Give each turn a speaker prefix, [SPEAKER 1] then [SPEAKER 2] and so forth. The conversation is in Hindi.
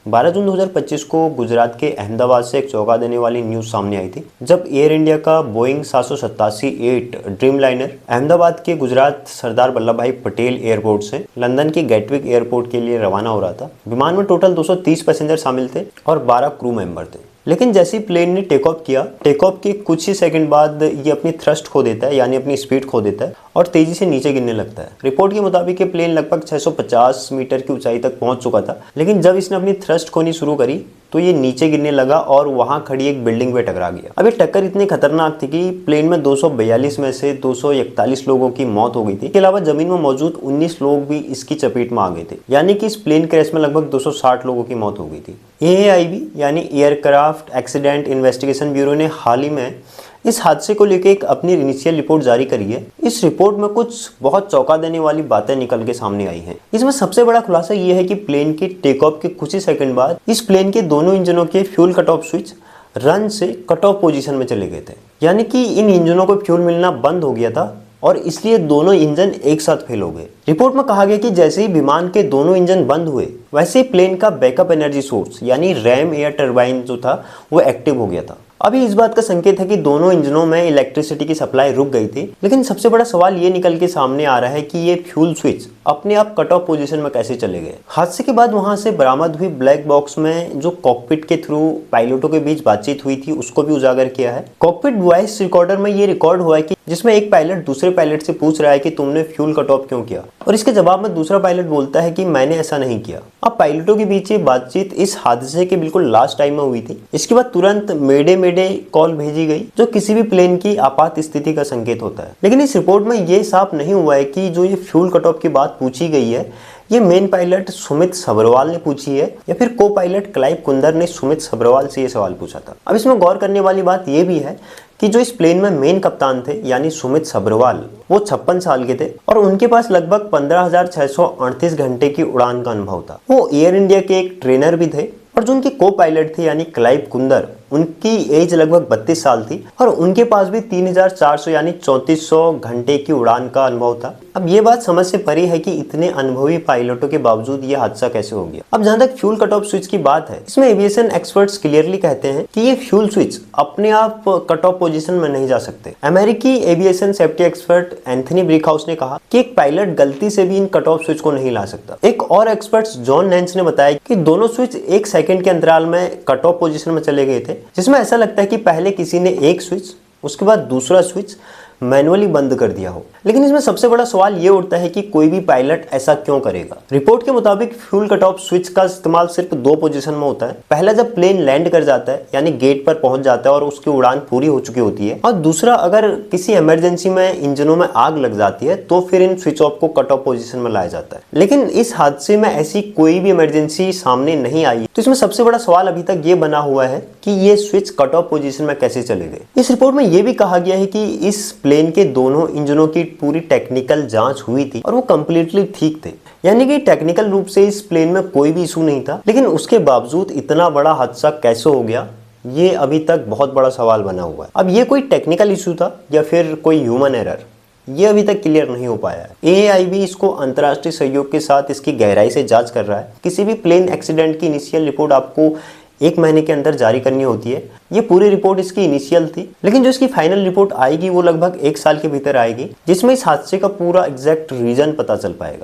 [SPEAKER 1] 12 जून 2025 को गुजरात के अहमदाबाद से एक चौंका देने वाली न्यूज सामने आई थी, जब एयर इंडिया का बोइंग 787-8 ड्रीम लाइनर अहमदाबाद के गुजरात सरदार वल्लभ भाई पटेल एयरपोर्ट से लंदन के गेटविक एयरपोर्ट के लिए रवाना हो रहा था। विमान में टोटल 230 पैसेंजर शामिल थे और 12 क्रू मेंबर थे। लेकिन जैसे ही प्लेन ने टेक ऑफ किया, टेक ऑफ के कुछ ही सेकंड बाद ये अपनी थ्रस्ट खो देता है, यानी अपनी स्पीड खो देता है और तेजी से नीचे गिरने लगता है। रिपोर्ट के मुताबिक ये प्लेन लगभग 650 मीटर की ऊंचाई तक पहुंच चुका था, लेकिन जब इसने अपनी थ्रस्ट खोनी शुरू करी तो ये नीचे गिरने लगा और वहां खड़ी एक बिल्डिंग पे टकरा गया। अब ये टक्कर इतनी खतरनाक थी कि प्लेन में 242 में से 241 लोगों की मौत हो गई थी। इसके अलावा जमीन में मौजूद 19 लोग भी इसकी चपेट में आ गए थे, यानी कि इस प्लेन क्रैश में लगभग 260 लोगों की मौत हो गई थी। AAIB यानी एयरक्राफ्ट एक्सीडेंट इन्वेस्टिगेशन ब्यूरो ने हाल ही में इस हादसे को लेकर एक अपनी इनिशियल रिपोर्ट जारी करी है। इस रिपोर्ट में कुछ बहुत चौंका देने वाली बातें निकल के सामने आई हैं। इसमें सबसे बड़ा खुलासा ये है कि प्लेन के टेक ऑफ के कुछ ही सेकंड बाद इस प्लेन के दोनों इंजनों के fuel cut off switch run से कट ऑफ पोजीशन में चले गए थे, यानी कि इन इंजनों को फ्यूल मिलना बंद हो गया था और इसलिए दोनों इंजन एक साथ फेल हो गए। रिपोर्ट में कहा गया कि जैसे ही विमान के दोनों इंजन बंद हुए, वैसे ही प्लेन का बैकअप एनर्जी सोर्स यानी रैम एयर टरबाइन जो था वो एक्टिव हो गया था। अभी इस बात का संकेत है कि दोनों इंजनों में इलेक्ट्रिसिटी की सप्लाई रुक गई थी, लेकिन सबसे बड़ा सवाल ये निकल के सामने आ रहा है कि ये फ्यूल स्विच अपने आप कट ऑफ पोजीशन में कैसे चले गए। हादसे के बाद वहां से बरामद हुई ब्लैक बॉक्स में जो कॉकपिट के थ्रू पायलटों के बीच बातचीत हुई थी उसको भी उजागर किया है। कॉकपिट वॉइस रिकॉर्डर में ये रिकॉर्ड हुआ है कि जिसमें एक पायलट दूसरे पायलट से पूछ रहा है कि तुमने फ्यूल कट ऑफ क्यों किया, और इसके जवाब में दूसरा पायलट बोलता है कि मैंने ऐसा नहीं किया। अब पायलटों के बीच ये बातचीत इस हादसे के बिल्कुल लास्ट टाइम में हुई थी। इसके बाद तुरंत मेडे मेडे कॉल भेजी गई, जो किसी भी प्लेन की आपात स्थिति का संकेत होता है। लेकिन इस रिपोर्ट में ये साफ नहीं हुआ है कि जो ये फ्यूल कट ऑफ की बात पूछी गई है ये मेन पायलट सुमित सब्रवाल ने पूछी है या फिर को पायलट क्लाइव कुंदर ने सुमित सब्रवाल से ये सवाल पूछा था। अब इसमें गौर करने वाली बात ये भी है कि जो इस प्लेन में मेन कप्तान थे यानी सुमित सब्रवाल, वो 56 साल के थे और उनके पास लगभग 15,638 घंटे की उड़ान का अनुभव था। वो एयर इंडिया के एक ट्रेनर भी थे और जो उनके को पायलट थे यानी क्लाइव कुंदर, उनकी एज लगभग 32 साल थी और उनके पास भी 3,400 यानी 3400 घंटे की उड़ान का अनुभव था। अब ये बात समझ से परे है कि इतने अनुभवी पायलटों के बावजूद ये हादसा कैसे हो गया। अब जहां तक फ्यूल कट ऑफ स्विच की बात है, इसमें एविएशन एक्सपर्ट्स क्लियरली कहते हैं कि ये फ्यूल स्विच अपने आप कट ऑफ पोजीशन में नहीं जा सकते। अमेरिकी aviation safety expert Anthony brick house ने कहा कि एक पायलट गलती से भी इन कट ऑफ स्विच को नहीं ला सकता। एक और एक्सपर्ट जॉन नैंस ने बताया कि दोनों स्विच 1 सेकंड के अंतराल में कट ऑफ पोजीशन में चले गए थे, जिसमें ऐसा लगता है कि पहले किसी ने एक स्विच, उसके बाद दूसरा स्विच मैनुअली बंद कर दिया हो। लेकिन इसमें सबसे बड़ा सवाल ये उठता है कि कोई भी पायलट ऐसा क्यों करेगा। रिपोर्ट के मुताबिक फ्यूल कट ऑफ स्विच का इस्तेमाल सिर्फ 2 पोजीशन में होता है। पहला जब प्लेन लैंड कर जाता है यानी गेट पर पहुंच जाता है और उसकी उड़ान पूरी हो चुकी होती है, और दूसरा अगर किसी इमरजेंसी में इंजनों में आग लग जाती है तो फिर इन स्विच ऑफ को कट ऑफ पोजीशन में लाया जाता है। लेकिन इस हादसे में ऐसी कोई भी इमरजेंसी सामने नहीं आई, तो इसमें सबसे बड़ा सवाल अभी तक ये बना हुआ है कि ये स्विच कट ऑफ पोजीशन में कैसे चले गए। इस रिपोर्ट में ये भी कहा गया है कि इस प्लेन के दोनों इंजनों की पूरी टेक्निकल जांच हुई थी और वो कंप्लीटली ठीक थे, यानी कि टेक्निकल रूप से इस प्लेन में कोई भी इशू नहीं था। लेकिन उसके बावजूद इतना बड़ा हादसा कैसे हो गया, ये अभी तक बहुत बड़ा सवाल बना हुआ है। अब ये कोई टेक्निकल इशू था या फिर कोई ह्यूमन एरर, ये अभी तक क्लियर नहीं हो पाया है। AAIB इसको अंतर्राष्ट्रीय सहयोग के साथ इसकी गहराई से जांच कर रहा है। किसी भी प्लेन एक्सीडेंट की इनिशियल रिपोर्ट आपको 1 महीने के अंदर जारी करनी होती है। ये पूरी रिपोर्ट इसकी इनिशियल थी, लेकिन जो इसकी फाइनल रिपोर्ट आएगी वो लगभग 1 साल के भीतर आएगी, जिसमें इस हादसे का पूरा एग्जैक्ट रीजन पता चल पाएगा।